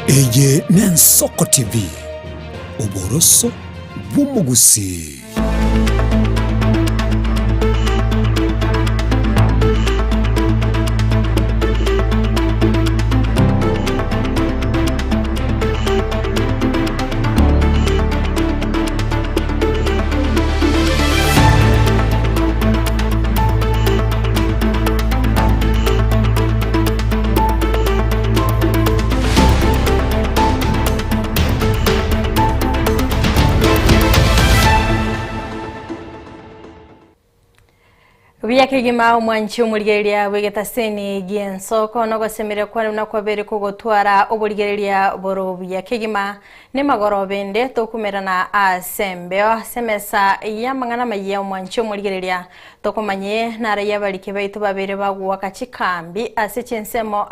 Eye Nensoko TV, Oboroso Bumugusi. Kigima umwanchi umurigeria wegetaseni Giensoko no gosemere kwa na kwabere kugotwara uburigeria boro Kigima ne magorobende tokumerana asembe semesa yamangana maye umwanchi umurigeria tokomanye nara barike baitu babere bagwa kachikambi asechensemo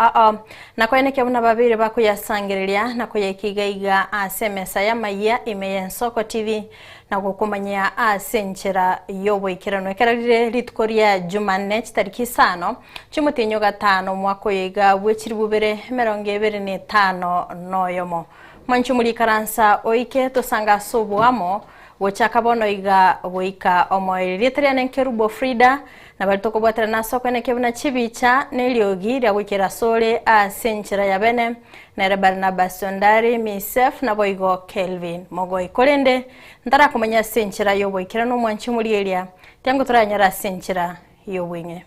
na kweneke buna babere bakuyasangireria na kuyekigaiga asemesa yamaye Nensoko TV na gukumanya asenchera yobwikirano ekararire litkoria Jumanne tariki 5 cyumutinyo gatano mwako yega bwekiri bubere 2025 noyomo manchu muri karansa oike tosanga sobuamo wochakabono iga boika omoirietria nenkerubo Frida na baltoko bwatra naso kweneke buna chibicha neliogi lya wikira sole asenchera yabene na Barnabas Sondari Misef na boigo Kelvin mogoi kolende ndara kumanya senchera yoboikira no mwanchu muri elia tango turanyara senchera yobwinge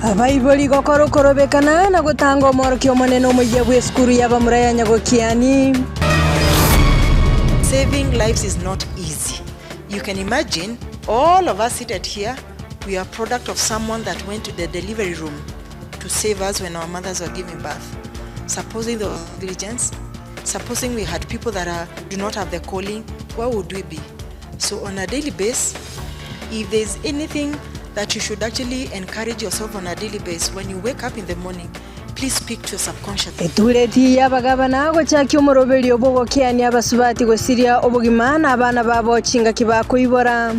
Abaiboli gokorokorobekana na gutanga omorokyo monene omuye bw'eskuru y'abamuraya Nyagokiani. Saving lives is not easy. You can imagine all of us seated here, we are product of someone that went to the delivery room to save us when our mothers were giving birth. Supposing there was diligence, supposing we had people that do not have the calling, where would we be? So on a daily basis, if there's anything that you should actually encourage yourself on a daily basis, when you wake up in the morning, please speak to your subconscious. Etureti yabagabana gochaki omoroberi obogokiani abasubati gosiria obugimana abana babo chinga kibako ibora.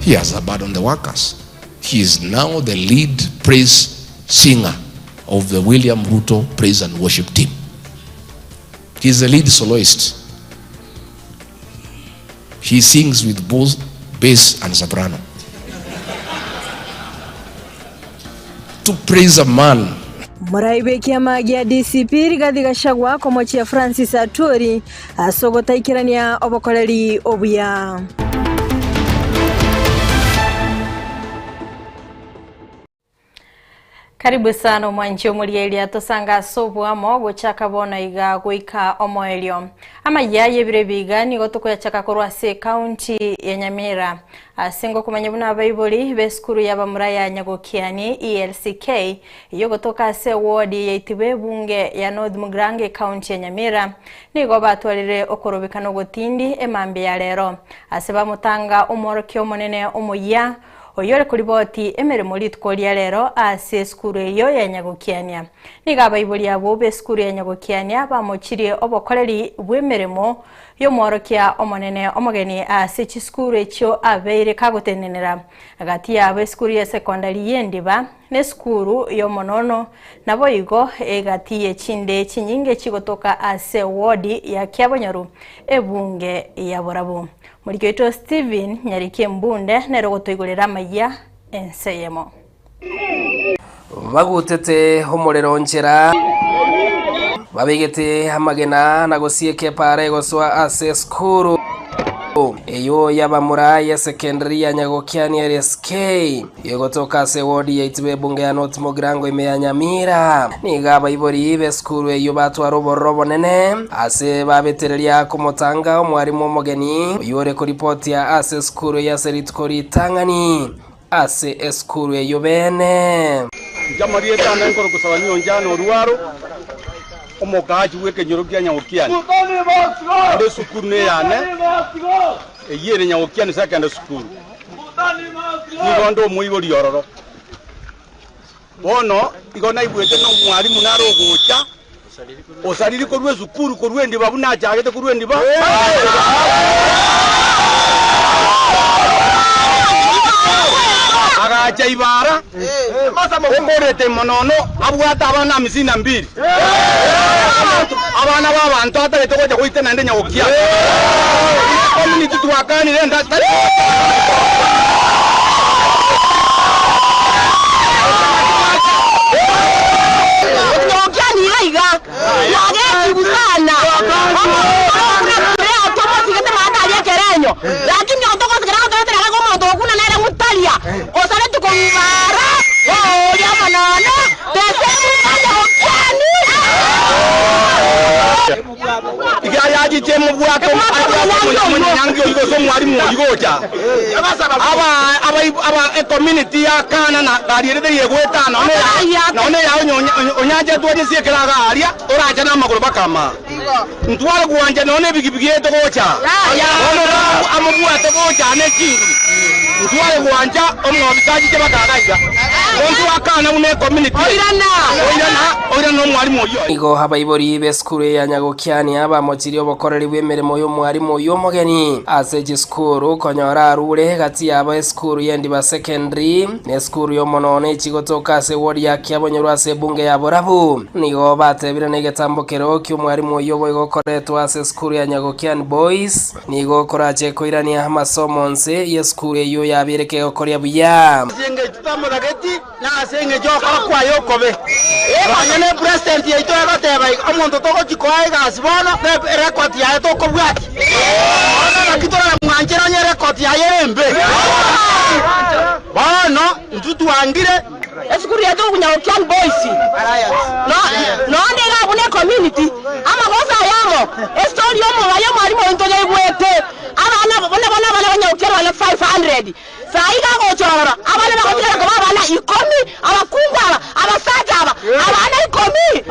He has abandoned the workers. He is now the lead praise singer of the William Ruto praise and worship team. He is the lead soloist. He sings with both bass and soprano. To praise a man. Muraibeki amagia DCP Rigathi Gachagua komochia Francis Atwoli asogota ikirania obokoleri obuya. Karibu sana mwanchi omurielia tosanga sobuamo gochaka bona iga goika omoelio ama yaye birebiga ni gotoko yachaka korwase county ya Nyamira asingo kumanyabuna abaiboli beskuru y'abamuraya Nyagokiani ELCK iyo gotoka se ward yaitibe bunge ya North Mugrange county ya Nyamira nigo batwalire okorobekano gotindi emambe ya lero aseba mutanga omorokyo monene omoya oyore kuriboti emeremo litkolia lero ase skuru eyo ya Nyagokiania niga abaiboli abo be skuru ya Nyagokiania bamochirie obokoleri bwemeremo yo mworokia omonene omogeni ase chiskuru echo abeire kagotenenera agati ya abe skuru ya secondary yendiba ne skuru yo monono nabo igo egati echinde chinyinge chigotoka ase ward ya Kyabonyoru ebunge ya Borabu. Muriketo Steven Nyarike Mbunde nerogotoigorera maya enseyemo. Bagutete homorero nchera babigete hamagena nagosieke pare goswa ase skuru eyo yabamuraya secondary ya Nyagokiani RSK yegotoka se ward yaitwe bunge ya North Mugrango ya Nyamira niga abaibori be skuru eyo batwaro borobo nene ase babetereria kumotanga omwarimu omogeni uyore ko report ya ase skuru ya Seritkori Tangani ase skuru eyo bene jamari etana nkoro kusaba nyonjano ruwaro omogaji weke nyorokia Nyagokiani ande sukuru ne yane eyere Nyagokiani secondary school nigondo muigori ororo bono igona ibwete no mwalimu narogocha osariri korwe sukuru korwe ndi babu na jagete korwe ndi ba agacha ibara omorete monono abwata abana 52 abana b'abantu atarete koja kuitena nde Nyagokia community twakani renda Nyagokia ni raiga yage kibusana lakini otoko sikara tera ko moto kuna nere mutalia osare tuko mara ya manana tesemu Nyagokiani igaya jitemu bwato munyango igoso mwalimu igocha aba community ya kana na garire yegweta none ya onyaje twaje siekera garia oraja na maguru bakama ntwale kuwanja none bigibigi yeto gocha amubwate gocha ne kingi ntwale kuwanja omwabitaji ke bakagaiga ontu akana une community oirana no mwalimu oyo igo habaibori be skuru ya Nyagokiani abamochiri obokoreri bwemeremo yo mwalimu yo mogeni ase skuru konyora arure gati aba skuru yendi ba secondary ne skuru yo monone chigotoka se wodi ya kyabonyorwa ase bunge ya borabu nigo batebire ne getambokero kyo mwalimu yo bogokoretwa ase skuru ya Nyagokiani boys nigo korache koirania amasomo nse ye skuru yo yabireke okoria buya senge tutamurageti na senge joka kwa yokobe abanyene president yeito agateba omuntu toko chikoa gasibona record ya toko bwati ona kitora mwanjera nye record ya yembe bano ntutu angire eskuru ya to Nyagokiani boys no ndega bune community ama goza yamo story yomo wayo mwalimu ontoje ibwete abana bana Nyagokiani wala 500 saiga gochora abana bakochora ko abana 10 abakungwa abasajaba abana 10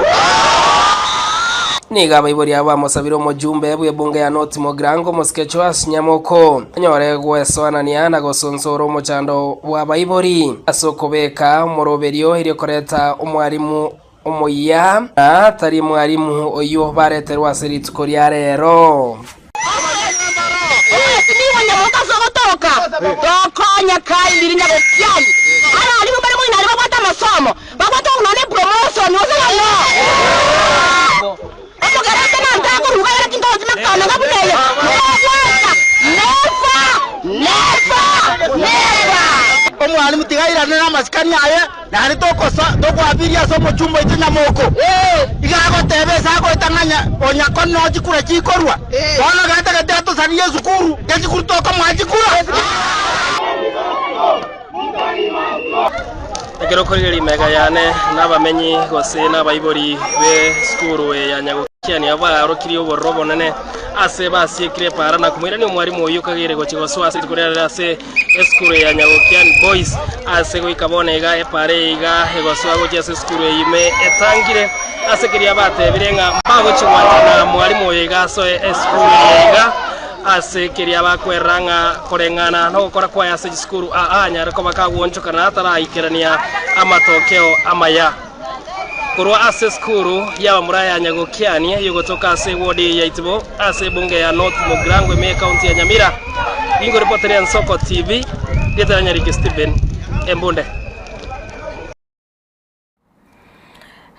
niga baibori aba mosabiro mojumbe bwe bunge ya North Mogrango Moskechwas Nyamoko nyore gweswana niana gosonsoro mochando wa baibori asokobeka moroberio iri koreta umwarimu omoya atari mwarimu oyo bareterwa seritko lya rero tokonya kaindiri Nyagokiani ana alimu bali mu inali bakwata masomo bakwata unone promotion wosala no omugarate na ndako rugaya kinto zimekana ngabuneye never omwalimu tigairana na masikani aye nari tokosa tokwabiria somo chumba ite Nyamoko igago tebesa ko itanganya onyako no chikura chikorwa bona gata gata to sariye sukuru gachikuru toko mwachikura ekero korigeri mega yane nabamenyi gose nabaibori be skuru ya Nyagokiani abarokiri oborobo nene ase basiekire para na kumwira ni mwarimu oyo kagere gochigoswa ase korera ase skuru ya Nyagokiani boys ase goikabone iga epare iga egoswa goche ase skuru ime etangire ase kiria batebirenga bagochigwata na mwarimu oyo iga so skuru iga ase kiria bakweranga korengana no gukora kwa ase skuru nyare ko bakagwonchokana ataraikirania amatokeo amaya kurwa ase skuru ya muraya Nyagokiani yugotoka ase wodi ya Itibo ase bunge ya North Mogrango me county ya Nyamira ingo reporter ya Soko TV Getanya Rick Stephen Embonde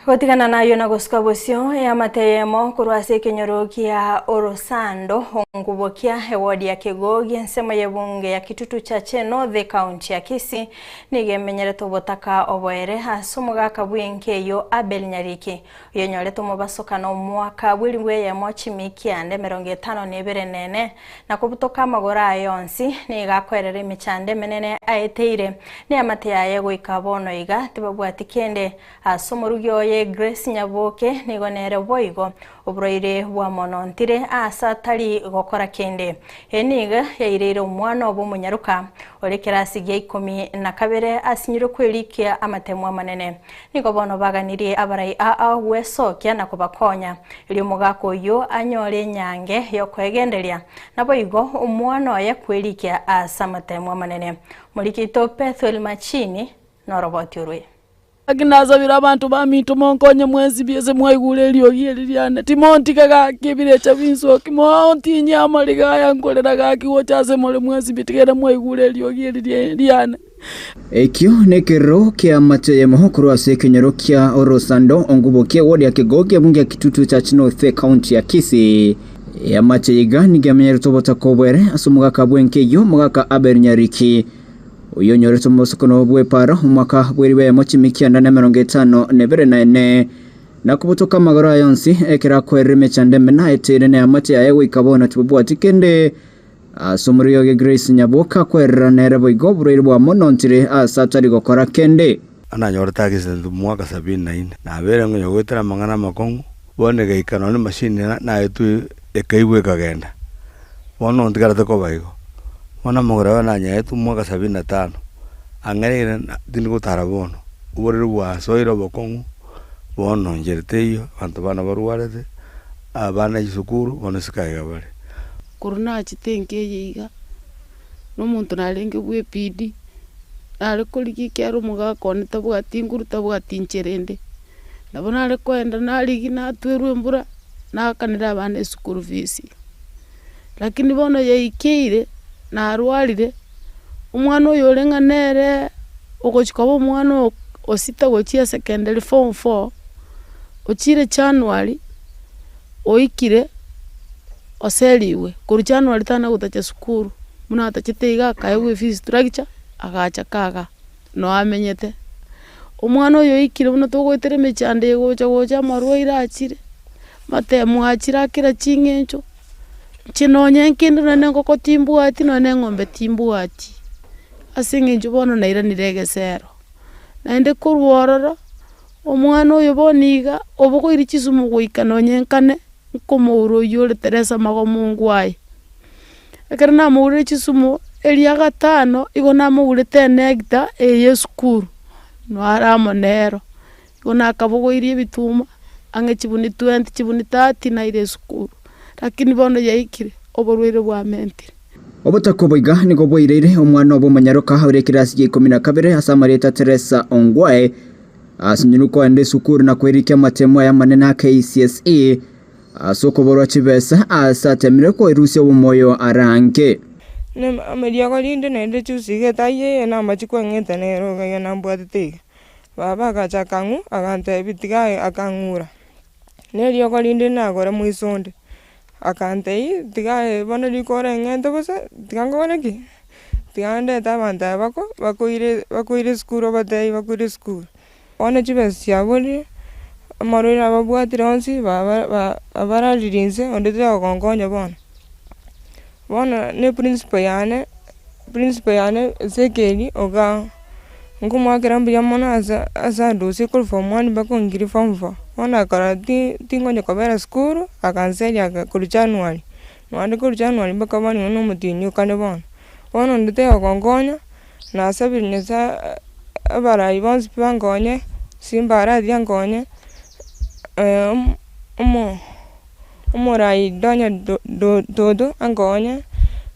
Gotigana nayo na goskabosio ya mateyemo kurwase kenyoroki ya Orosando ongubokia hewadi ya Kegogi nsema ya bunge ya Kitutu Chache North County ya Kisii nigemenyere tobotaka oboere hasumuga kabwenke yo Abel Nyariki yonyore tomobasoka no mwaka bwiriwe ya mochimikia nde 52 na kubutoka amagora yonsi nigakwerere michande menene aeteire ni amateya yego ikabono iga tibabwati kende asumurugyo oye Grace Nyaboke nigonere boigo obroire bwa monontire asa tari gokora kende eniga yairire omwana obo munyaruka ore kirasi gya 12 asinyire kwerikia amatemwa manene nigo bono baganirie abarai wesokia na kubakonya ili omugako oyo anyore nyange yokwegenderia naboigo omwana oye kwerikia asa amatemwa manene Mulikito Pethuel Machini noroboti urwe akinazabira abantu bamintu monkonye mwezi byeze mwaigule lyogiyeliane timonti kagakibire chavinso kimonti nyama ligaya nkolera gakiwo chase mole mwezi bitigere mwaigule lyogiyeliane ekyo nekero kya mateye mohokoro ase kenyero kya Orosando onguboke wodi akigoke bunge ya kitutu cha North County ya Kisii ya mateye gani gamenyero tobota kobwere asumuga kabwenke yo mugaka Aber Nyariki uyo nyoreto musokono bwe para umwaka bweriwe mochimikia ndana 54 na kubutoka magara yonsi ekera kwereme chandembe na etere ne amate ayewe ikabona tibubwa tikende asumuriyo ge Grace Nyaboka kwerera nerebo igobro bwa monontire asatari gokora kende ana nyorta gise mwaka 74 na bere ngo yogotera mangana makongo bone ge ikanone machine na etu ekaiwe kagenda bono ndigara to kobaigo Mwana mugura na nyetu mwaka 75 angere dini gutara bono ubore bwa soiro bokongo bono njerteyo bantu bana baruwarete abana isukuru bono sikaiga bare kuruna chitenge yiga no muntu nalenge bwe pidi ale koliki kyaro mugako ne tabwa tinguru tabwa tincherende nabona ale kwenda naligi natwerwe mbura nakanira abana isukuru fees lakini bono yeikire na arwarire umwana oyo orenganere ogochikabo umwana osita gochia secondary form 4 ochire January oikire oseliwe kuri January tana gutacha sukuru muna atachiteiga kaewe fees turagicha agacha kaga no amenyete umwana oyo ikire buno togoitere mechande gocha marwaira achire mate muachira kira chingencho Chinonye nkindi nane ngoko timbuati nane ngombe timbuati asinge njubono naira niregesero naende kurwororo omwana oyo boniga oboko iri chisumu goika nonye nkane nkomouro yore Teresa Magomungu ai ekere na moure chisumu elia gatano igo na moure tenegta yeskuru no ara monero igo na kabogo iri bituma ange chibuni 20 chibuni 30 na ire skuru lakini bono yaikire oborwire bwa mentire obutako boiga nigo boireire omwana obo manyaroka haure kirasi gya 12 asamareta Teresa Ongwae asinyuruko ende sukuru na kwerikia matemwa ya manena KCSE asoko borwa chibesa asatemire ko irusia umoyo arange ne amedia ko linde nende chusige taye na machiko ngeta nero ga na mbwatete baba ga chakangu agante bitiga akangura ne dio ko linde na gore muisonde akantei tiga bono likore ngento kosa tigangone ki tigande tabanda bakoire skuro batei bakoire skuro ona chibesia boli amarira babwatira onsi babara lirinse onde teo kongonyo bono ne principal yane sekeli oga ngumwakira mbuya mono asa dosi kul form 1 bakongiri form 4 ona karati tingonye kobera skuru akanselia kuri January mwandi kuri January bakabani no mutinyu kane bono ndete ogongonya na sabinyesa abara ibons pangonye simbara diangonye umorai donya dodo angonye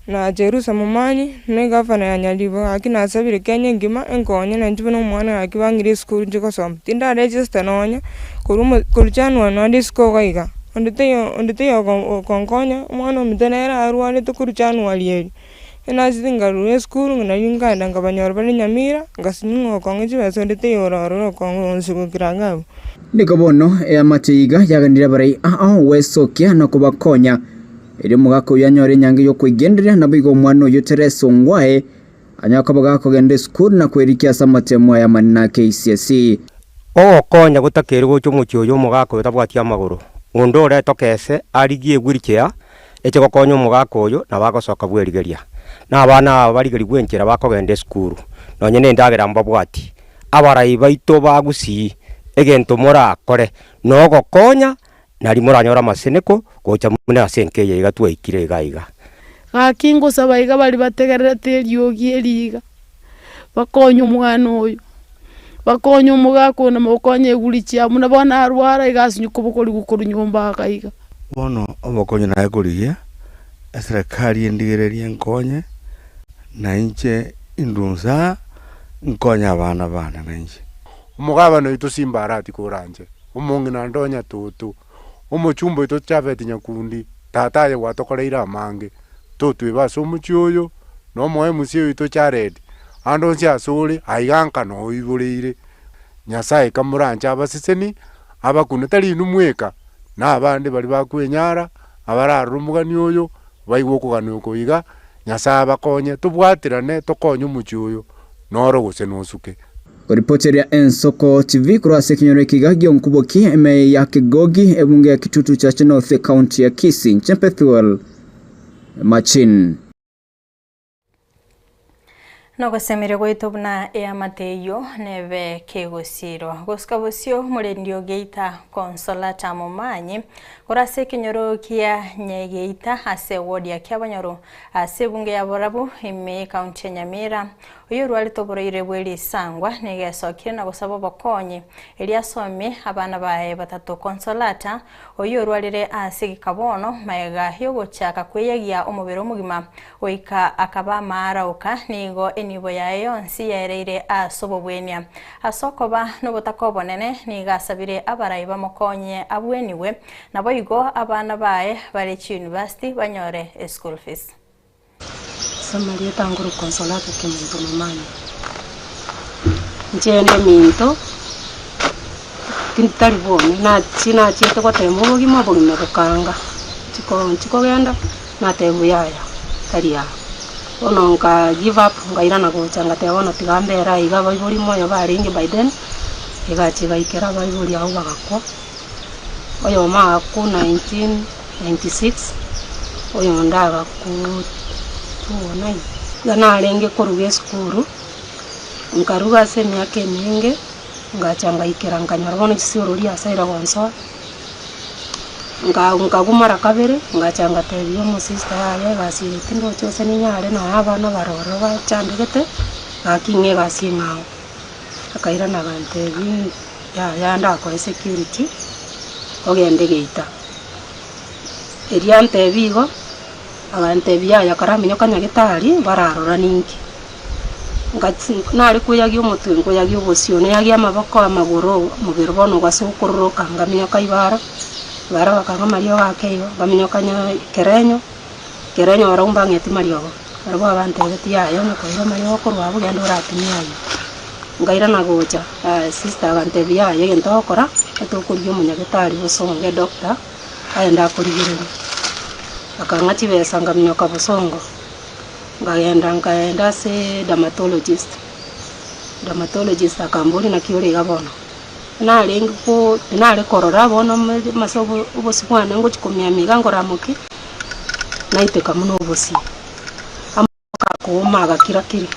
na Jerusalem mani ne gavana ya Nyalibo akina sabire Kenya ngima engonye na njuno mwana akibangire skuru njiko som tinda register nonya kuri January no disco gaiga ondete yo kongonya mwana mitenera arwale to kuri January yeri ena zitingaru skuru na yinga ndanga banyor bali Nyamira ngasinyungo kongeje beso ondete yo roro kongo nsuko kiranga niko bono ya mateiga yaganira barai wesokia no kubakonya iri mugako yanyore nyange yo kwigenderera nabigo mwana uyu Teresa Ongwae anyakabaga kugende school na kwerikia samatemwa ya manina KCSE konya gutakirwo cyumucyo yo mugako tabwatia maguru undo ore tokese arigie gwirikia eche gokonya mugako uyu na bagosoka bwerigeria na abana barigeri gwenkera bakogende school nonye ne ndagira mbabwati abarai baito bagusi egento morakore no gokonya nari moranyora maseneko gocha mune asenke yiga twaikire iga gakingo sabaiga bari bategerete ryogi eriga bakonyo mwana oyo bakonyo mugako na mukonye gurikia muna bona arwara igasinyu kubukori gukuru nyumba akaiga bono obokonyo naye kurigia serikali endigereria nkonye na inche indunza nkonya abana bana na inche umugabano itu simbarati kuranje umungi na ndonya tutu umuchumbo itu chaveti nyakundi tataye watokoreira amange tutu ibaso umuchyoyo no moe musio itu charedi ando cia suri aiganka no ibureire nyasaye kamuranja abasiseni abakunetari numweka na abandi bari bakwenyara abararumugani oyo baigwo kugana kuiga nyasaye bakonye tubwatirane tokonye umuchyoyo noro guse nosuke. Ripoti ya Ensoko TV kurase kinyoro kigagio mkuboki eme ya Kigogi ebunge ya Kitutu cha North County ya Kisii Chempethuel Machin. Nogosemire gwitubna ya mateyo nebe kegosiro goskabosio murendio Geita Consolata Mumanyi kurase kinyoro kia Nyegeita ase wodi ya Kyabanyoro ase bunge ya Borabu ime county ya Nyamira uyu rwali toboroire bweli sangwa negesokire na gusaba bakonye eliasome abana bae batatu Consolata uyu rwalire ase Kabono maega yo gochaka kweyagia umubiro mugima oika akaba marauka nigo nibo yae yonsi yareire asobobwenia asokoba nobutakobonene nigasabire abarayi bamukonye abweniwe nabo igo abana bae bari university banyore school fees. Samaria tanguru Consolata Kimuntu Mumanyi njende minto kintari bone na china chete kwa temo gimo bogime bukanga chiko genda na temu yaya taria ono nka give up ngaira na gochanga tebona tigambera iga baiburi moyo baringi by then igachiga ikera baiburi aho bagakwa oyo ma ku 1996 oyo ndaga ku tuona gana renge koruge skuru nkaruga se myake minge ngachanga ikera nkanyarabona chisirori asaira gonso ngagumara kabere ngachanga tebiyo mu sister yaye gasire tindo cyose ninyare na abana baroro bacandegete gakinge gasingao akaira na gantebi ya ndakore security ogende Geita eriante bigo abantebi ya karamenyo kanyagitari bararora ninki nari kuyagio mutungo yagio bosione yagia amaboko amaguru mubiro bono gasukuru kangamyo kaibara bara bakanga mario gakeyo bamenyo kanya kerenyo barumba ngeti mario barabo abante beti yayo no koira mario kurwa bugendo ratimya yayo ngaira na gocha sister abantebi yayo gento kora atokuryo munyagitari busonge doctor ayenda kurigirira akanga chibesa ngamyo kabusongo ngaenda se dermatologist akamburi na kiore gabono nari ngo nari korora bono masobo ubosikwana ngo chikomya migango ramuki naite kamuno ubosi amaka kuma gakirakiri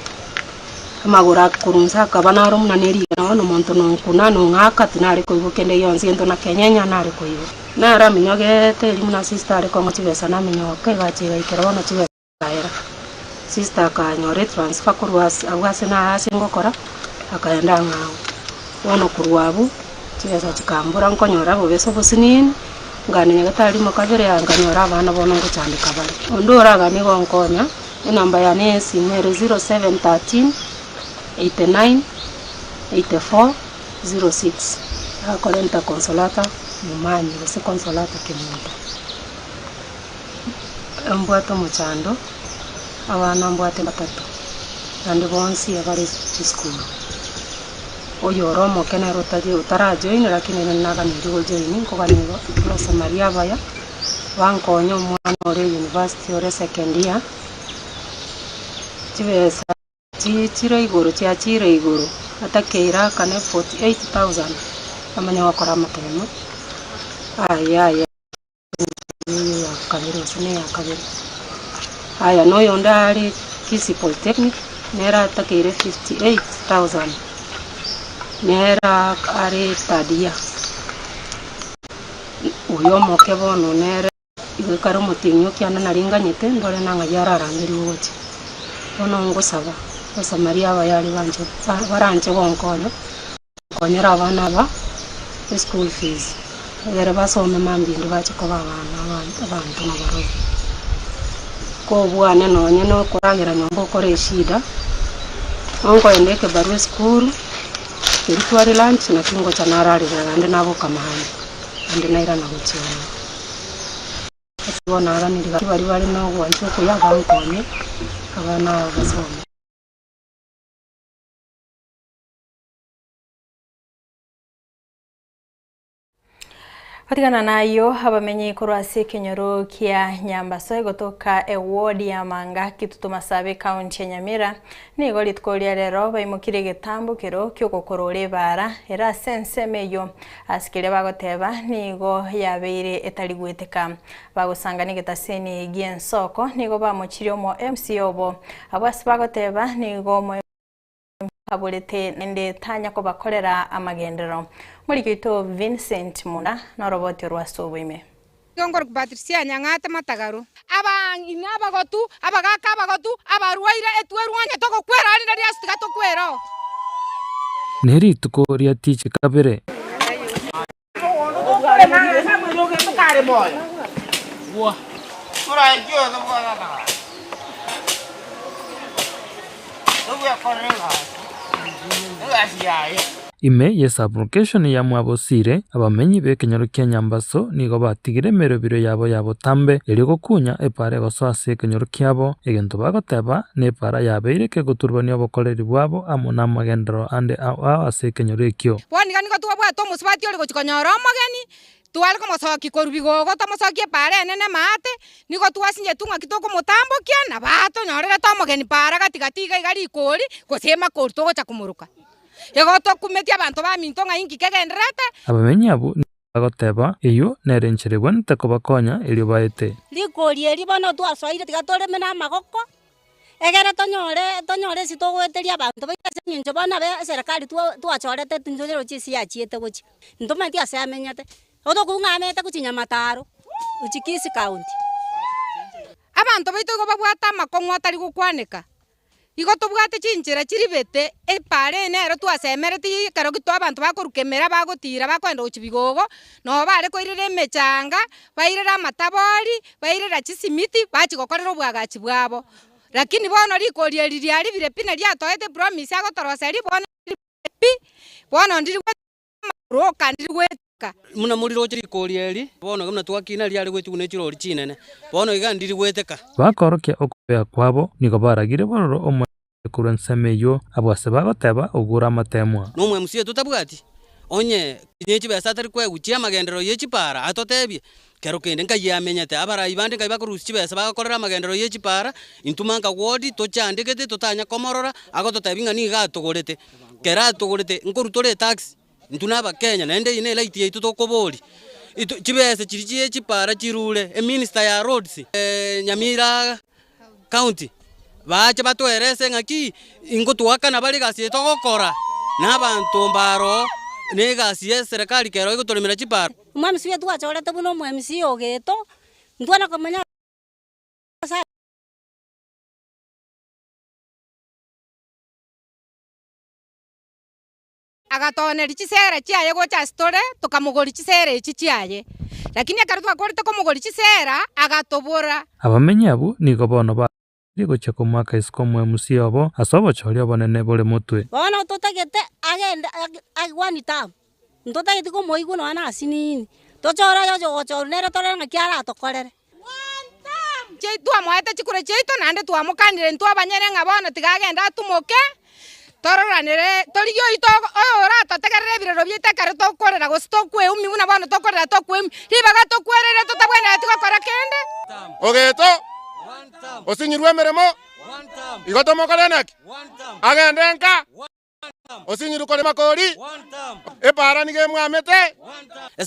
amagora kurunza kabana ro munaneri no monto no kuna no ngaka tinari ko ibukende yonzi ento na kenyenya nari ko ibo nara minyoge te limuna sister ko ngotibesa na minyoke gachiga ikero no chibesa era sister ka nyore transfer kurwas awase na asingokora akaenda ngao wono kurwabu chibesa chikambura nkonyora bobeso bosinini ngani nyagatari mukabere yanganyora abana bono ngucandika bari ondora gani gonkonya namba ya nesi 0713 89 84 06 akolenta Consolata Mumanyi se Consolata Kimuntu mbwato muchando abana mbwate batatu kandi bonsi abari school oyo romo kena rotaje utarajoin lakini ninaga ndigo join ko ganigo pro Samaria baya wankonyo mwana ore university ore second year chibesa chire iguru atakeira kane 48,000 amanya wakora matemo aya kabiri usine ya kabiri aya no yondari Kisii Polytechnic nera atakeire 58,000 nera are stadia uyo moke bono nere igikara mutinyo kiana naringanyite ndore nanga yararangiri woche bono ngosaba Maria bayari banje baranje bonkono konyera abana ba school fees era basome mambindi bache ko babana abantu nabaro ko bwana nonye no kurangira nyombo kore shida onko endeke barwe school kirituari lunch na kingo cha narari ngande nabo kamahani ande naira na guchira bona abana bari bari no gwancho ko yabankonye abana basome. Katigana nayo abamenyi kurwasi Kenyoro kia Nyambaso egotoka ward ya Manga Kitutu Sabe county ya Nyamira nigo litkolia rero baimukire getambukiro ky'okokorore bara era sense meyo asikire bagoteba nigo yabeire etaligweteka bagusanga nigetaseni Giensoko nigo bamuchiri omo MC obo abasi bagoteba nigo mo abulete nende tanya ko bakorera amagendero muri kito Vincent Muna no roboti rwasubime Ngongor Patricia Nyangata Matagaru abangina bagotu abagaka bagotu abarwaire etwerwanye toko kwera ari ndari astika to kwero neri tukoria tiche kabere ime yes application ya mwabosire abamenyi be Kenyoro kia Nyambaso nigo batigire merobiro yabo tambe eri gokunya epare gosoase Kenyoro kiabo egento bagoteba ne para yabeire ke guturbania bokoreri bwabo amuna magendero ande ase Kenyoro ekyo boni gani gotwa bwato musibati ori gochikonyoro mageni twali komosoki korubigogo tomosokie pare nene mate nigo twasinye tunga kitoko mutambokia na bato nyorera tomogeni para gatigatiga igari ikori gosema korto gocha kumuruka yegoto kumetia abantu baminto nga ingi kegenderete abamenyi abo bagoteba eyo nerenchere bwente kobakonya elio baete likori eri bono twasoire tigatore mena magoko egere tonyore sitogweteria abantu baise nyinjo bana be serikali twachorete tinjoro chisi achiete gochi ntometia ase amenyete odo kungamete kuchinya mataro uchikisi county abantu baito go babwata makongwa tari gukwaneka igo tubwate chinjira chiribete epare nero twasemereti karo gito abantu bakorukemera bagotira bakwenda uchibigogo no bare koirire mechanga bairira matabori bairira chisimiti bachigokorera obwagachi bwabo lakini bono rikoria ririari bire pina riatoete promise agotoroseri bono ndiri roka ndiri muna muriro chiri korieri bono gamna twakina riari gwetune chirori chinene bono igandiri gweteka bakorokia okubea kwabo nigo baragire bororo omo kurensemeyo abwase bagoteba ogura amatemwa no mwe musie tutabwati onye nyechi besa tari kwe uchia magendero yechipara atotebye kero kende nkayamenyate abara ibande nkayibakurusi besa bagakorera magendero yechipara intumanga wodi tochandikete totanya komorora agototebinga ni gatogorete kera togorete nkorutore tax ntunaba Kenya nende ine laiti yetu tokoboli chibese chirichie chipara chirule minister ya roads Nyamira county bache batwerese ngaki ingo twakana bali gasi togokora nabantu mbaro ne gasi serikali kero igotolemera chipara mwamisi wetu wachorete buno mwamisi ogeto ntwana kamanya agatoneri chisera chiaye gocha store tukamugori chisera ichi chiaye lakini akaru twakorete komugori chisera agatobora abamenyi abo nigo bono ba gocha komaka iskomwe musiyobo asobo chorio bonene bole mutwe bono tutagete agenda agwani tam ntotagete komoigu no ana asinini tochora yo gochornera toranga kiara tokorere cheitu amwete chikure cheito nande twamukanire ntwabanyere ngabona tigagenda tumoke tororanire toriyo ito ora totegerere birero byitekare tokorera gostokwe umi buna bana tokorera tokwe ribaga tokwerere totabwena tikokora kende ogeto osinyirwe meremo igoto mokorenaki agendenka osinyiru kore makori epara nige mwamete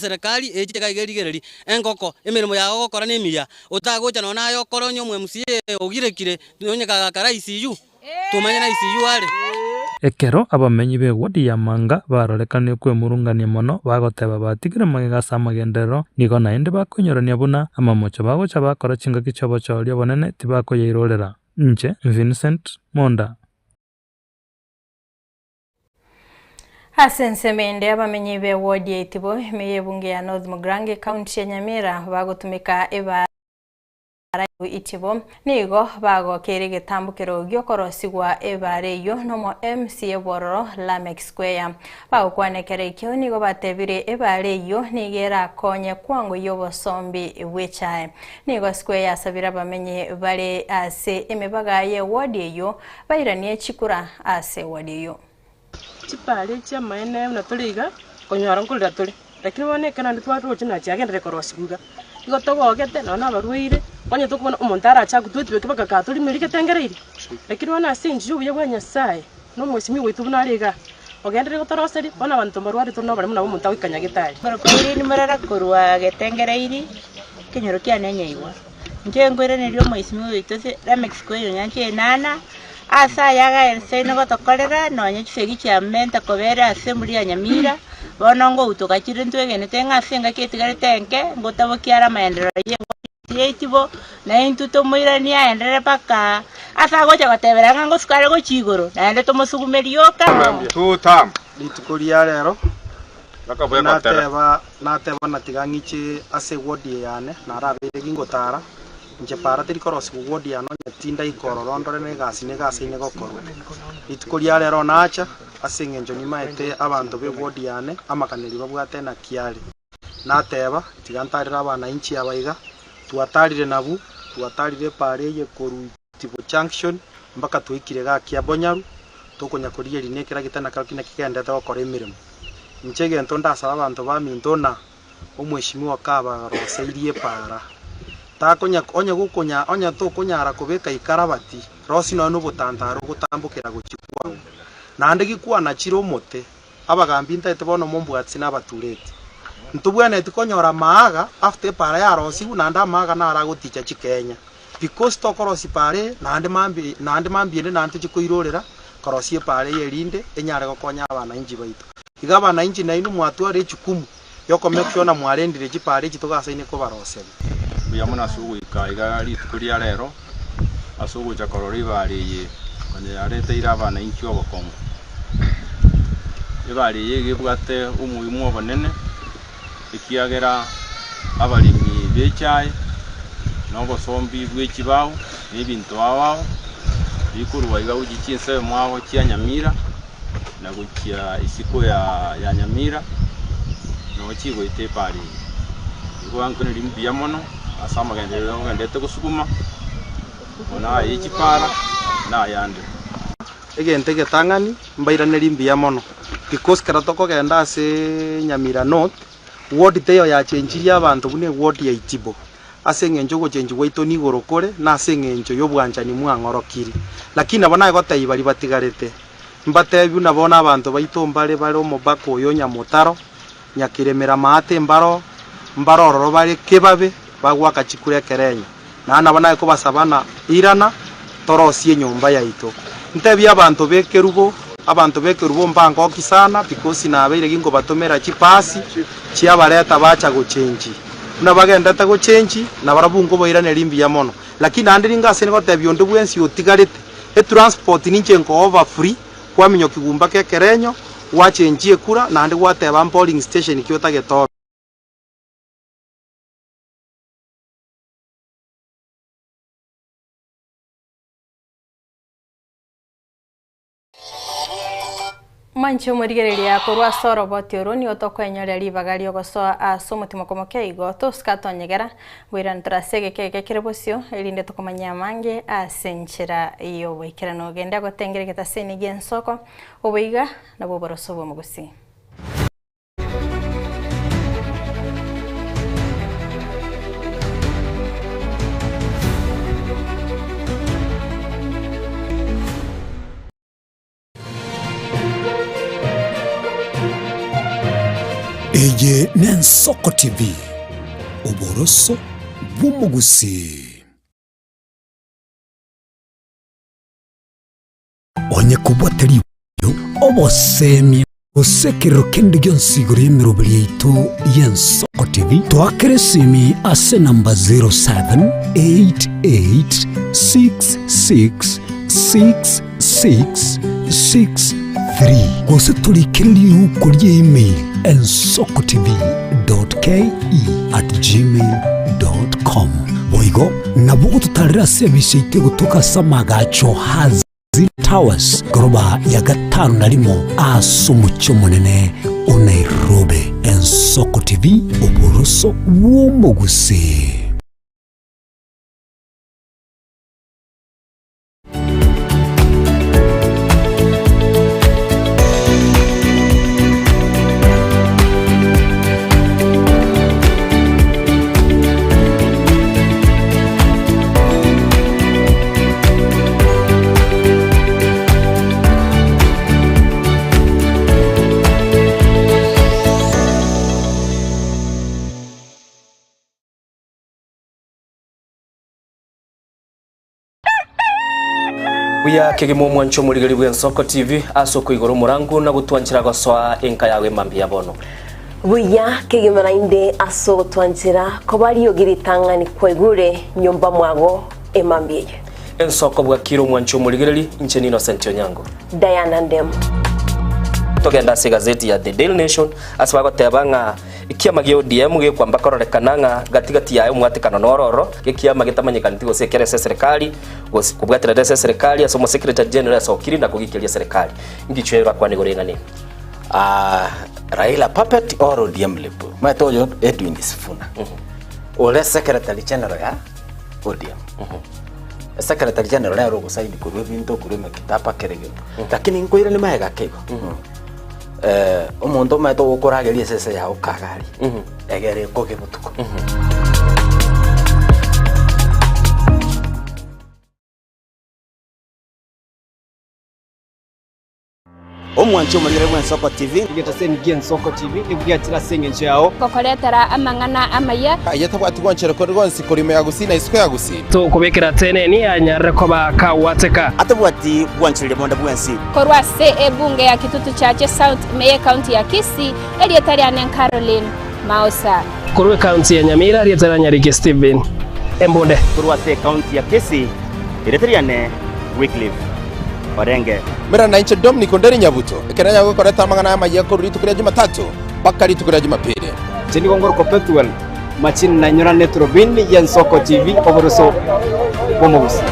serikali ejiteka igerigereri enkoko emirimo yago gokora nemiya utagocha nona ayo koronyo mwe musie ogirekire nonye kagakara ICU tumanye na ICU ale ekero abamenyi be wodi ya Manga barorekanie kwemurungania mono bagoteba batigire magegasa amagenderero nigo naende bakonyorania buna amamocho bagocha bakora chingaki chobochoria bonene tibakoyeirorera nche Vincent Monda. Asensemende abamenyi be wodi ya Itibo meyebunge ya North Mugrange County ya Nyamira bagotumika eba Itibo nigo bagokere getambukiro gyokorosigwa ebareyo nomo MCA Bororo Lameck Square bagokwanekere ikyo nigo batebire ebareyo nigera konye kwango yobosombi wechae nigo Square asabira bamenye bare ase emebaga ye wodi yo bairanie chikura ase wodi yo chipale cha maene na tuliga konyara nkulira tuli lakini wone kana nditwaro china chagendere korosiguga igo togogete nona barwire kwanye tukubona umuntu aracha gutwetwe kibaka katuli mirike tengereire lakini wana sinji ubuye bwa Nyasaye no mwesimi witu bunariga ogendere gotoroseri bona abantu barwari tuno bari muna umuntu awikanya gitari barokori ni marara korwa getengereire kinyoro kya nenyeigwa ngengwere ni ryo mwesimi witu Lameck Square nyanche nana asa yaga ensene gotokorera nonye chifegi kya menta kobera assembly ya Nyamira bonongo utoka chirintwe netenga senga ketigare tenke ngotabo kiara maendeleo ye Itibo na intuto moirania endere paka asa gocha goteberanga ngosikare go chigoro na ende tomosugumerioka tutam litukoria rero nateba natigangiche ase wodi yane narabere gingotara nje para tirikorosi wodi yano tinda ikororondore ne gasi ne gokoro litukoria rero nacha ase ngenjo nimaete abantu be wodi yane amakaneri babwate na kiali nateba tigantarira abana inchi abaiga tuatarire nabu tuatarire pare ye koru Itibo junction mpaka tuikire ga kia Bonyaru tukonya koria rinekera gitana kalkina kigenda gukora emirimo nchege ntonda saba abantu ba mintona omweshimi wakaba rosairie para takonya onya gukonya onya to konyara kubeka ikarabati rosi no butantaro gutambukira guchikwa nande gikwana chiro mote abagambi ntaite bono mombwatsi nabaturete ntubwana tikonyora maaga after para ya rosi nanda maaga na araguticha chikenya because tokorosi pare nande mambi nande chikoirorera korosi pare yerinde enyare gokonya abana inji baitu igaba na inji nainu mwatware chikumu yoko make sure na mwarendire chipare chitogasaine ko barosebe buyamuna sugu ikaiga litukuria rero asugu chakorori bariye kone arete ira abana inji obokongo ibariye gibwate umuyimu obonene ikiagera abalimi bechaye nogo sombi bwekibao n'ebintu awao bikurwa iga ugichinse mwaho kya Nyamira na gukia isiko ya Nyamira no chigo itepari igo ankone limbi yamono asama gendero ngendete kusukuma ona ichipara na yande egente getangani mbairane limbi yamono because karatoko genda ase Nyamira North ward teyo ya chenjiria abantu bune ward ya Itibo ase ngenjo go chenji waito ni gorokore na ase ngenjo yobwanjani mwangorokiri lakini abana gotayi bari batigarete mbatebu nabona abantu baito mbare bari omobako oyo Nyamutaro Nyakiremera mate mbarororo bari kebabe bagwaka chikure kerenya na nabana ko basabana irana torosie nyumba yaito ntebi abantu bekerubo mbango kisana because nabeire gingo batomera chipasi chia bareta bacha go chenji na bagenda ta go chenji na barabungo boirane limbi ya mono lakini andi ngase ngo tebi ondu bwensi otigarite e transport ninche ngo over free kwa minyo kigumba ke kerenyo wa chenji ekura na andi gwateba polling station kiota geto Mancho murigereria kurwa soro botioro ni otokwenyorera libagario gosoa asomutimo komoke igo toskatonyegera wira ntrasege keke kirebosio elinde tokomanya mange asenchera iyo wekirano genda gotengere getaseni gensoko obiga na boboroso bomugusi Eye Nensoko TV Oboroso bw'umugusi onye kubwa teri yo obosemia usekero kende gyonsiguri emirobiri yaitu y'Ensoko TV twakere simi ase namba 0788666663 gose tulikiriri uko rya email ensokotv.ke@gmail.com boigo nabugo tutarira service ite gutuka samagacho hazi Towers goroba ya gatanu na limo asumucho munene o Nairobi. Ensoko TV oboroso w'omuguse. Buya kegemo mwancho muligari bw'Ensoko TV asoko igoro murangu na gutwanchira goswa enka yawe mambi yabono. Buya kegemera inde aso twanchira ko bari yogiritanga ni kwegure nyumba mwago emambiye. Ensoko bwa kiro mwancho muligari incheni Innocent Onyango. Diana Ndem. Togenda se gazeti ya The Daily Nation aswago tebanga ikiama gyo DM gyo kwamba kororekananga gatigati yayo mwatikano nororo ikiama gitamanyikana gose kerese serikali gose kubwatira dese serikali asomo secretary general asokiri na kugikiria serikali ndicho kwa nigorengane Raila puppet or ODM lepo matoyo Edwin Sifuna ole secretary general ya ODM secretary general ya rogo saidi kurwe binto kurwe kitapa kerege lakini ngoira ni maega kego omuntu maito ukurageria sese ya ukagari egere koge butuko omwancho mulire bw'Ensoko TV ngetaseni Ensoko TV nibwatira senge yao kokoretera amangana amaya ayatabwati gwanchero ko rwonsi kurime yagusina isiko yagusi to kubekera tene ni anyarre ko bakawateka atabwati gwanchire bonda bwensi korwa se ebunge ya kitutu chache South Meye County ya Kisii elietariane Caroline Mausa korwe county ya Nyamira elietariane Nyarige Steven Embonde korwa se county ya Kisii elietariane Wycliffe Orenge mera na inche Dominic Onderi Nyabuto ekeranya gukoreta amangana y'amagiye ko ritukuria Jumatatu bakari tukuria Jumapili Jeni Gongoro Perpetual Machin na nyora Netrobin y'Ensoko TV oboroso bomugusi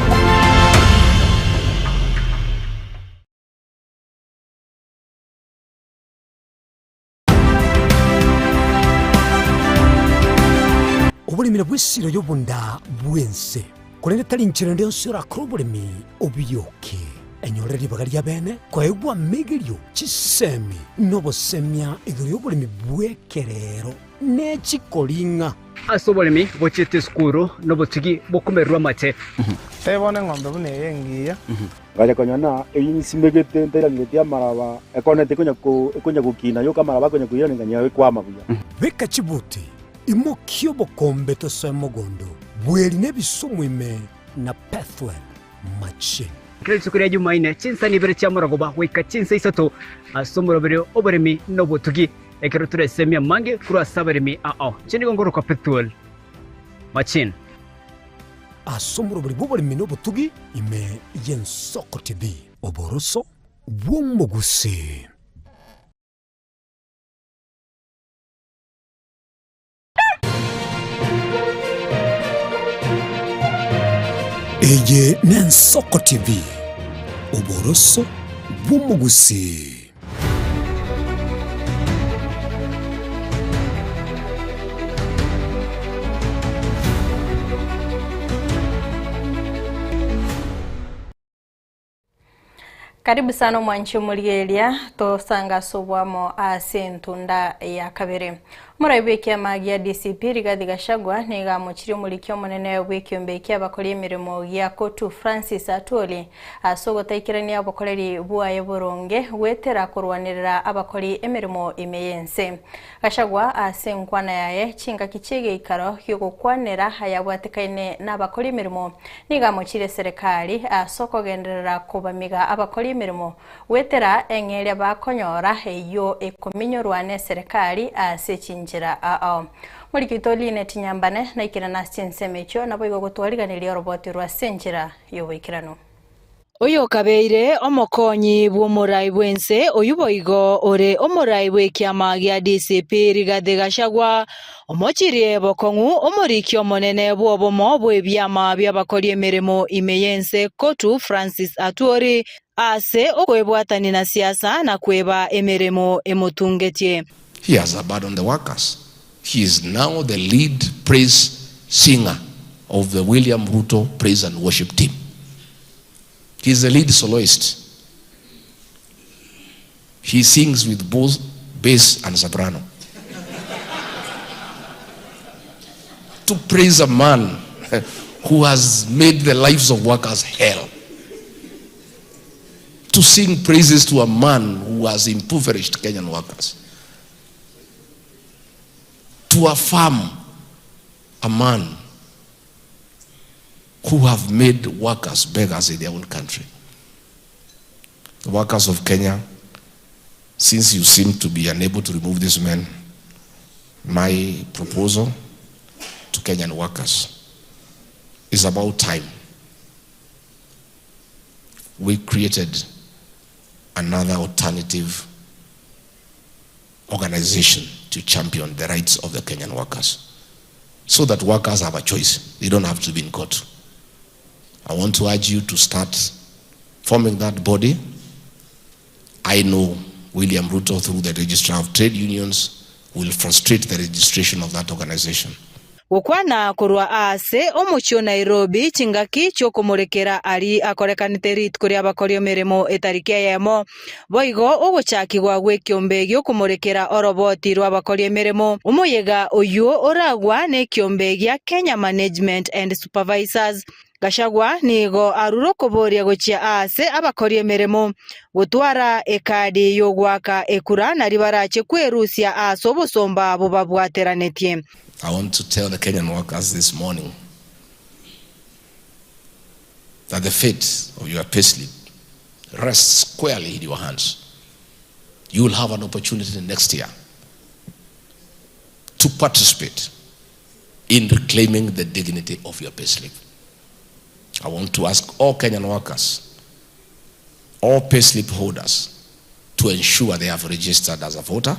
obulimira bw'essiro y'obunda bwense kulende tali nchira ndio sura krobulimi obiyoke enyoreri bagaria bene kwaegwa megerio chisemi nobosemia igirio bulimi bwekerero nechikoringa asobolimi bochete skuru nobotigi bokumerwa mate tebone ng'ombe bune yengiya gaja konyana eyisimegete ndera ngetia maraba ekonete kunya gukina yo kamaraba kunya kuyana nganya kwama buya beka chibuti imokio bokombe to semogondo bweli nebisumwime na Pathwell Machine Kristo kuri Jumaine chinsa ni bere chamuragoba weka chinsa isato asomoro bere oberemi nobotugi ekero turesemia mange kura saberemi chini gongoro kwa Pathwell Machine asomoro bere boberemi nobotugi ime y'Ensoko TV oboroso bw'omugusi Eye n'Ensoko TV oboroso bw'omugusi Karibu sana mwanchi mulielia tosanga sobwamo asentunda ya kabere Muraibu kiama gia DCP Rigathi Gachagua niga muchiri mulikio munene w'ikiombe kia bakori emirimo gia Kotu Francis Atwoli asogotaikirania abakoreri buaye buronge wetera kurwanirira abakori emirimo imeyense. Gachagua asenkwana yaye chinga kichege ikaro yogokwanira hayabwatikaine n'abakori emirimo niga muchire serikali asokogenderera kubamiga abakori emirimo wetera eng'eria bakonyora eyo ekominyorwane serikali asechinjira Mulikito Linet Nyambane na ikina Nastin Semecho na boigo gutwariganira roboti rwa senjira yobikirano. Oyo kabeire omokonyi bw'omurai bwense oyu boigo ore omurai bw'ekiama gia DCP Rigathi Gachagua omochirie bokongu omorikio monene bw'obomo bw'ebyama by'abakori emirimo imeyense Kotu Francis Atwoli ase okwebwatani na siasa na kweba emirimo emutungetie. He has abandoned the workers. He is now the lead praise singer of the William Ruto praise and worship team. He is the lead soloist. He sings with both bass and soprano. To praise a man who has made the lives of workers hell. To sing praises to a man who has impoverished Kenyan workers. To affirm a man who have made workers beggars in their own country. The workers of Kenya, since you seem to be unable to remove this man, my proposal to Kenyan workers is about time we created another alternative organization to champion the rights of the Kenyan workers, so that workers have a choice. They don't have to be in court. I want to urge you to start forming that body. I know William Ruto, through the Registrar of Trade Unions, will frustrate the registration of that organization. Gukwana kurwa ase omuchio Nairobi chingaki chokomorekera ari akorekanite rit kuri abakori emirimo etariki yemo boigo ogochakigwa gwekiombe gyokomorekera oroboti rwa abakori emirimo umuyega oyu oragwa ne kiombe gya Kenya Management and Supervisors. Gachagua nigo aruro koboria gochia ase abakori emirimo gutwara ekadi yogwaka ekura na ribarache kwerusia aso bosomba abo babwateranetye. I want to tell the Kenyan workers this morning that the fate of your payslip rests squarely in your hands. You will have an opportunity next year to participate in reclaiming the dignity of your payslip. I want to ask all Kenyan workers, all payslip holders, to ensure they have registered as a voter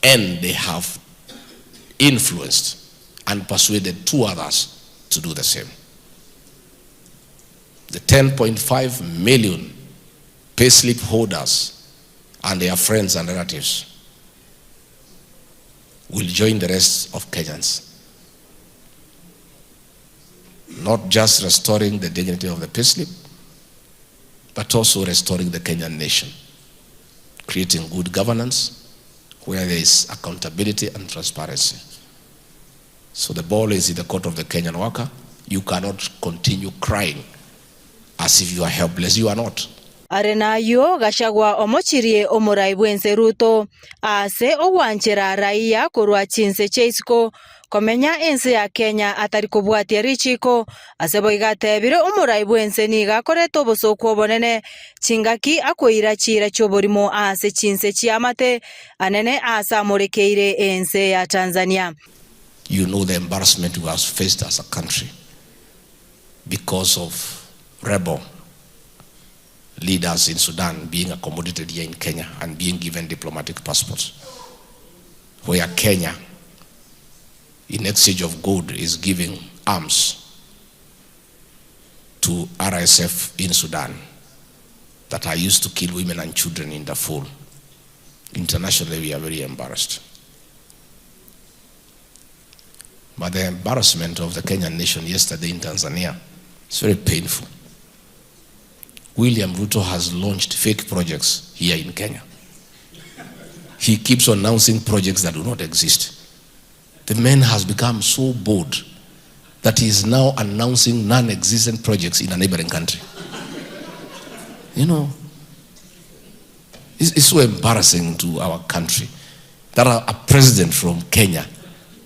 and they have influenced and persuaded two others to do the same. The 10.5 million payslip holders and their friends and relatives will join the rest of Kenyans, not just restoring the dignity of the payslip, but also restoring the Kenyan nation, creating good governance where there is accountability and transparency. So the ball is in the court of the Kenyan worker. You cannot continue crying as if you are helpless. You are not. Arenayo Gachagua omochirie omurai bwense Ruto ase owanchera raia kurwa chinse cheisiko komenya ense ya Kenya atari kubwatia richiko asebo igatebire omurai bwense niga koreto bosoko bonene chingaki akoira chira choborimo ase chinse chiamate anene asa morekeire ense ya Tanzania. You know the embarrassment we have faced as a country because of rebel leaders in Sudan being accommodated here in Kenya and being given diplomatic passports, where Kenya, in exchange of gold, is giving arms to RSF in Sudan that are used to kill women and children in Darfur. Internationally, we are very embarrassed. But the embarrassment of the Kenyan nation yesterday in Tanzania is very painful. William Ruto has launched fake projects here in Kenya. He keeps on announcing projects that do not exist. The man has become so bored that he is now announcing non-existent projects in a neighboring country. You know, it's so embarrassing to our country that a president from Kenya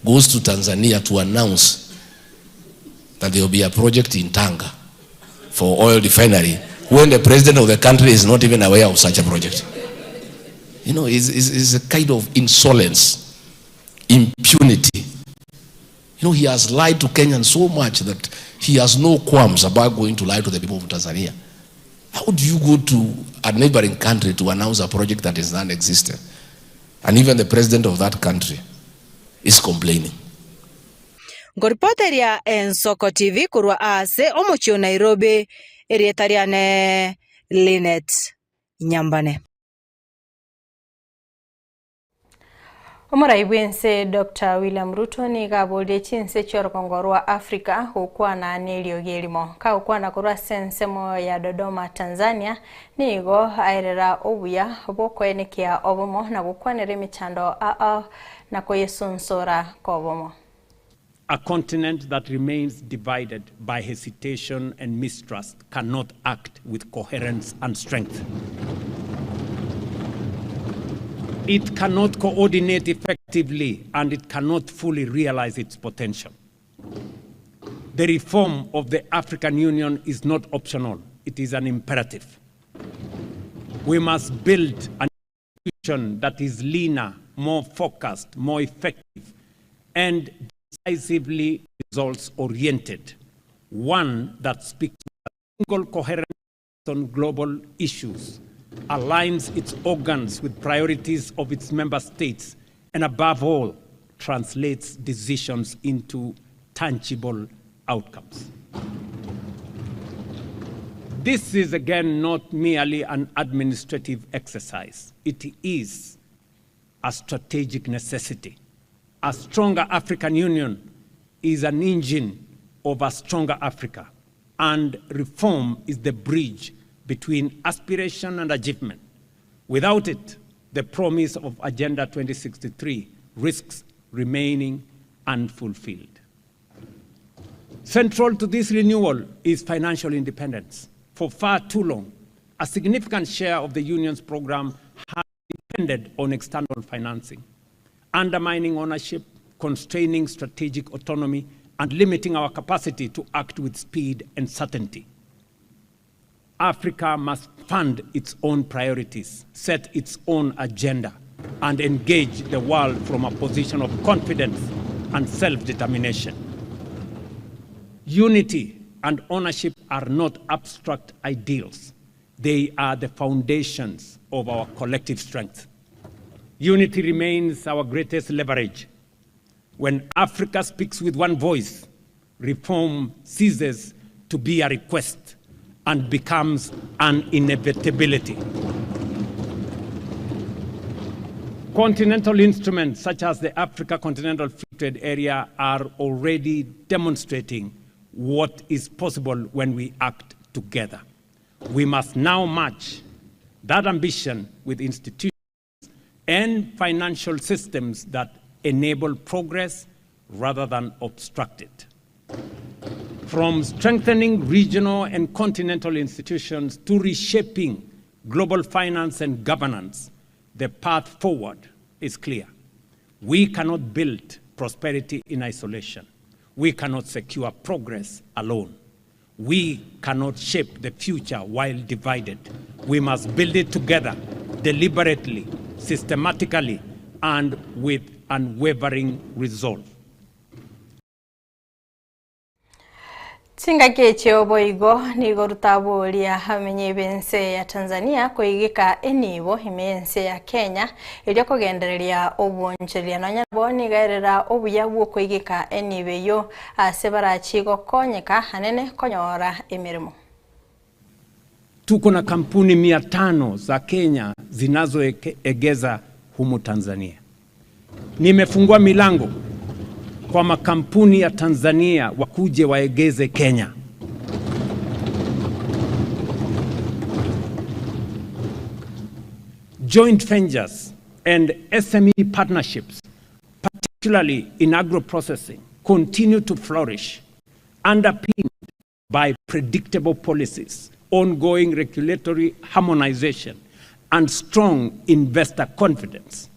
goes to Tanzania to announce that there will be a project in Tanga for oil refinery when the president of the country is not even aware of such a project. You know, it's a kind of insolence, impunity. You know, he has lied to Kenyans so much that he has no qualms about going to lie to the people of Tanzania. How do you go to a neighboring country to announce a project that is non-existent? And even the president of that country is complaining. Ngoripoteria Ensoko TV kurwa ase omochio Nairobi erietariane Linet Nyambane. Omuraibu ense Dr. William Ruto ni gabolde chinse chorokongorwa Afrika hukwana nilio gelimo. Ka hukwana kurwa sensemo ya Dodoma Tanzania nigo airera obuya bokwenekia obomo na gukwanere michando na koyesunsora kobomo. A continent that remains divided by hesitation and mistrust cannot act with coherence and strength. It cannot coordinate effectively and it cannot fully realize its potential. The reform of the African Union is not optional, it is an imperative. We must build an institution that is leaner, more focused, more effective, and decisively results-oriented. One that speaks with a single coherent on global issues, aligns its organs with priorities of its member states, and above all, translates decisions into tangible outcomes. This is again not merely an administrative exercise. It is a strategic necessity. A stronger African Union is an engine of a stronger Africa, and reform is the bridge between aspiration and achievement. Without it, the promise of Agenda 2063 risks remaining unfulfilled. Central to this renewal is financial independence. For far too long, a significant share of the Union's program has depended on external financing, undermining ownership, constraining strategic autonomy, and limiting our capacity to act with speed and certainty. Africa must fund its own priorities, set its own agenda, and engage the world from a position of confidence and self-determination. Unity and ownership are not abstract ideals. They are the foundations of our collective strength. Unity remains our greatest leverage. When Africa speaks with one voice, reform ceases to be a request and becomes an inevitability. Continental instruments such as the Africa Continental Free Trade Area are already demonstrating what is possible when we act together. We must now match that ambition with institutions and financial systems that enable progress rather than obstruct it. From strengthening regional and continental institutions to reshaping global finance and governance, the path forward is clear. We cannot build prosperity in isolation. We cannot secure progress alone. We cannot shape the future while divided. We must build it together, deliberately, systematically, and with unwavering resolve. Tingake chiobo igo nigo rutaburia hamenye bense ya Tanzania kuigika enibo himense ya Kenya ilio kugendereria oboncheria no nyabo ni gairera obuya bwo kuigika enibe yo asebara chigo konyeka hanene konyora emirimo. Tuko na kampuni 500 za Kenya zinazoegeza humu Tanzania. Nimefungua milango kwa makampuni ya Tanzania wakuje waegeze Kenya. Joint ventures and SME partnerships, particularly particularly in agro-processing, continue to flourish, underpinned by predictable policies, ongoing regulatory harmonization, and strong investor confidence.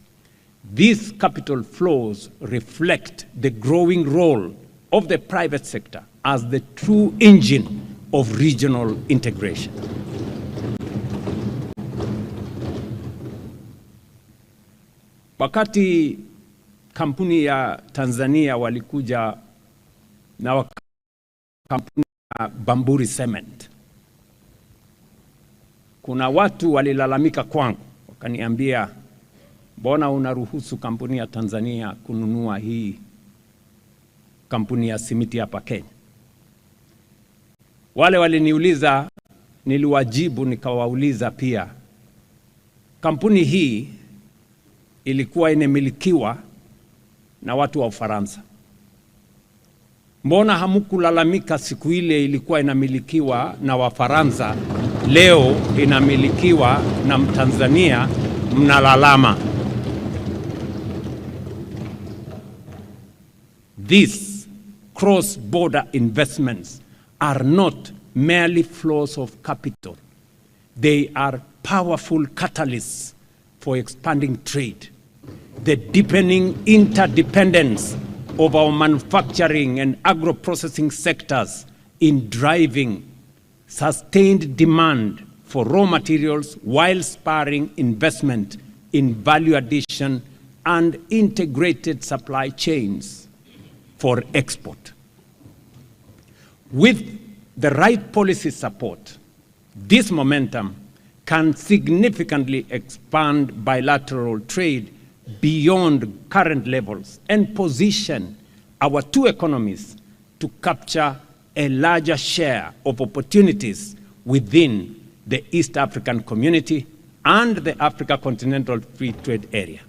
These capital flows reflect the growing role of the private sector as the true engine of regional integration. Wakati kampuni ya Tanzania walikuja na kampuni ya Bamburi Cement, kuna watu walilalamika kwangu, wakaniambia, mbona unaruhusu kampuni ya Tanzania kununua hii kampuni ya simiti hapa Kenya? Wale waliniuliza, niliwajibu nikawauliza pia, kampuni hii ilikuwa inamilikiwa na watu wa Ufaransa. Mbona hamkulalamika siku ile ilikuwa inamilikiwa na Wafaransa, leo inamilikiwa na Mtanzania, mnalalama? These cross-border investments are not merely flows of capital. They are powerful catalysts for expanding trade, the deepening interdependence of our manufacturing and agro-processing sectors in driving sustained demand for raw materials while spurring investment in value addition and integrated supply chains for export. With the right policy support, this momentum can significantly expand bilateral trade beyond current levels and position our two economies to capture a larger share of opportunities within the East African Community and the Africa Continental Free Trade Area.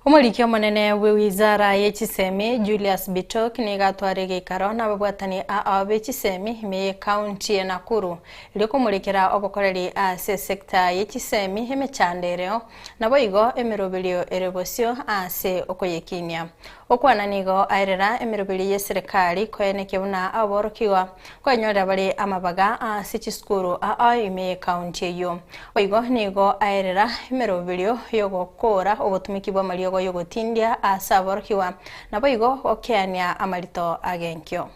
Umurikio munene we wizara y'ekisemi Julius Bitok ni gatware gikaro na babwatani a b'ekisemi me county ya Nakuru iliko murekera obokoreri ase sector y'ekisemi emechandereo nabo igo emirobelio erebosio ase okoyekinia okwana nigo airera emirobeli ye serikali koyeneke buna aborokiwa kwenyorera bali amabaga ase chiskuru ime county yo oigo nigo airera emirobelio yogokora obotumiki bwa malio yogotindia asaborokiwa nabo igo okeania amalito agenkyo.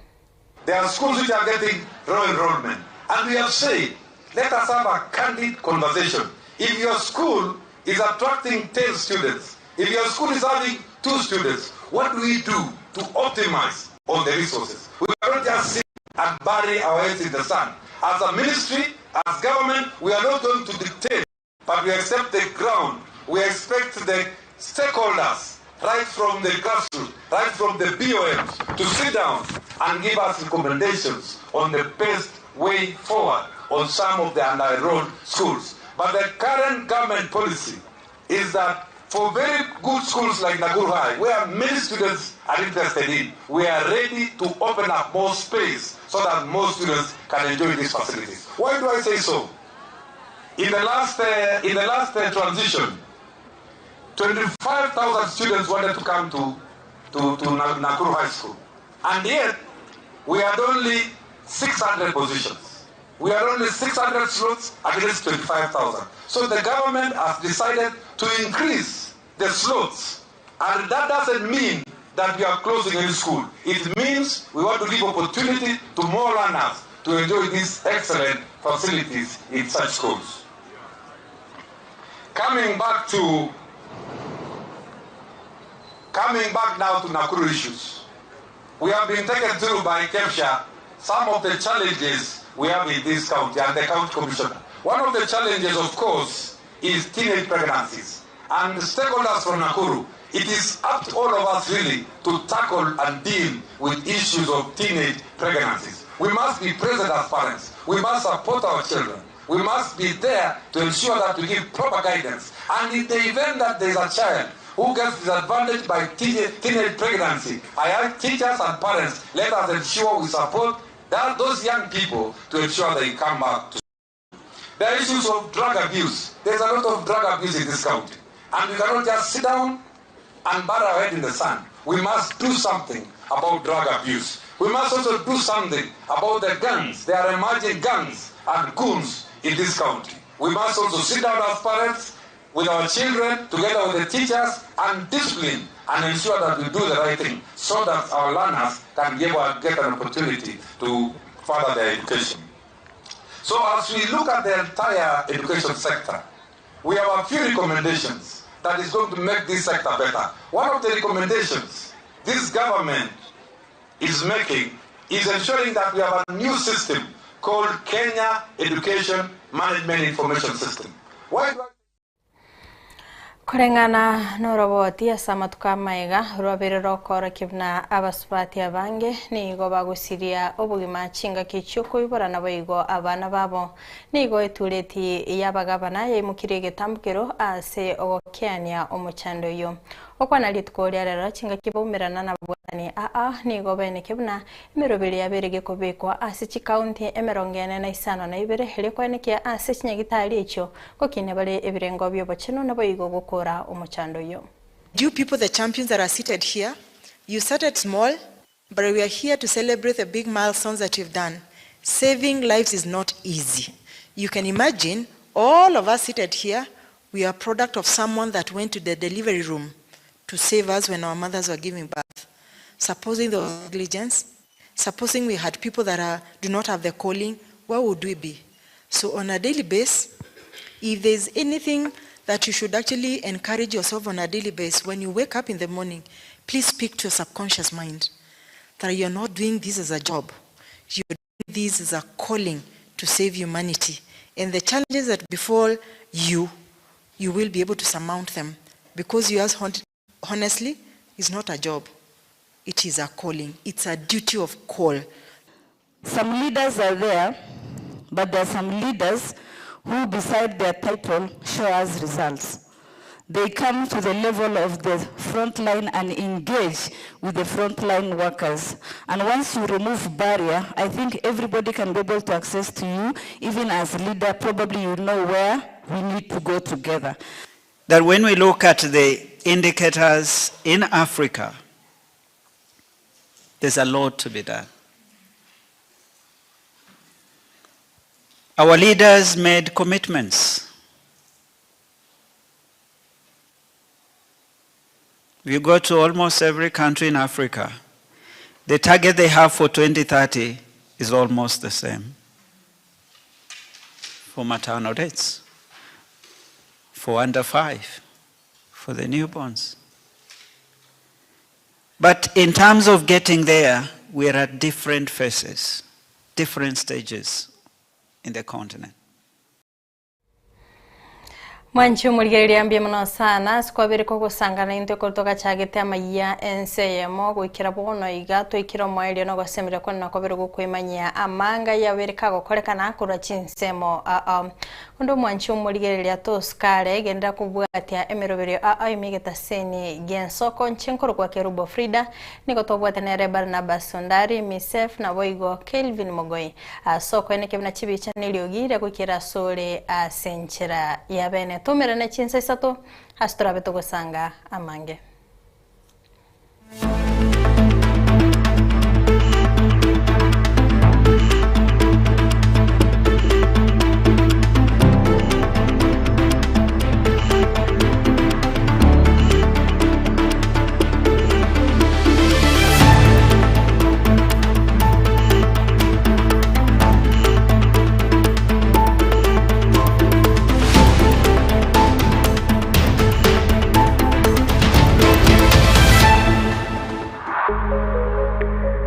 There are schools which are getting low enrollment, and we have said, let us have a candid conversation. If your school is attracting 10 students, if your school is having 2 students, what do we do to optimize all the resources? We cannot just sit and bury our heads in the sand. As a ministry, as government, we are not going to dictate, but we accept the ground. We expect the stakeholders, right from the grassroots, right from the BOMs, to sit down and give us recommendations on the best way forward on some of the under-enrolled schools. But the current government policy is that for very good schools like Nakuru High, where many students are interested in, we are ready to open up more space so that more students can enjoy these facilities. Why do I say so? In the last transition, 25,000 students wanted to come to Nakuru High School. And yet, we had only 600 positions. We had only 600 slots against 25,000. So the government has decided to increase the slots. And that doesn't mean that we are closing any school. It means we want to give opportunity to more learners to enjoy these excellent facilities in such schools. Coming back now to Nakuru issues. We have been taken through by KEPSHA some of the challenges we have in this county and the county commissioner. One of the challenges, of course, is teenage pregnancies. And stakeholders from Nakuru, it is up to all of us really to tackle and deal with issues of teenage pregnancies. We must be present as parents. We must support our children. We must be there to ensure that we give proper guidance. And in the event that there is a child who gets disadvantaged by teenage pregnancy, I ask teachers and parents, let us ensure we support those young people to ensure they come back to school. There are issues of drug abuse. There's a lot of drug abuse in this county. And we cannot just sit down and bury our head in the sand. We must do something about drug abuse. We must also do something about the gangs. There are emerging gangs and goons in this country. We must also sit down as parents with our children, together with the teachers, and discipline and ensure that we do the right thing so that our learners can get an opportunity to further their education. So as we look at the entire education sector, we have a few recommendations that is going to make this sector better. One of the recommendations this government is making is ensuring that we have a new system called Kenya Education Management Information System. Why do I Kurengana noroboti asama tukamaiga rwabere rokora kibna abasubati abange nigo bagusiria obugima chinga kichuko ibora nabo igo abana babo nigo etureti yabagabana yimukire getambukero ase ogokiania omuchando yo okwana litkoria rero chinga kibomerana na bwani nigo bene kibna emerobere yaberege kobekwa ase county emerongene na isano na ibere herekwane kia ase chinyagitari echo kokine bare ebirengo byo bocheno nabo igo gukora omuchando yo. You people, the champions that are seated here, you started small, but we are here to celebrate the big milestones that you've done. Saving lives is not easy. You can imagine all of us seated here, we are a product of someone that went to the delivery room to save us when our mothers were giving birth. Supposing there was negligence, supposing we had people that do not have the calling, where would we be? So on a daily basis, if there's anything that you should actually encourage yourself on a daily basis, when you wake up in the morning, please speak to your subconscious mind that you're not doing this as a job. You're doing this as a calling to save humanity. And the challenges that befall you, you will be able to surmount them. Because you ask honestly, it's not a job. It is a calling. It's a duty of call. Some leaders are there, but there are some leaders who, beside their title, show us results. They come to the level of the front line and engage with the frontline workers. And once you remove barrier, I think everybody can be able to access to you. Even as a leader, probably you know where we need to go together. That when we look at the indicators in Africa, there's a lot to be done. Our leaders made commitments. We go to almost every country in Africa. The target they have for 2030 is almost the same. For maternal deaths, for under 5, for the newborns. But in terms of getting there, we are at different phases, different stages in the continent. Mwanchu murigereria mbia muno sana sikwabere ko gusangana into kutoka chagete amaya enseyemo gwikira bono iga twikira mwaile no gwasemire ko nakobere gukwimanyia amanga yabereka gokorekana akura chinsemo undo mwanchu murigereria toskare genda kubwatia emerobere imigeta seni gensoko nchenkoro kwa kerubo Frida niko tobwatanere Barnabas Sondari Misef na boigo Kelvin Mogoi soko ene kebna chibicha niliogire kukira sole asenchera yabene tumera na chinsa isato astora beto gusanga amange.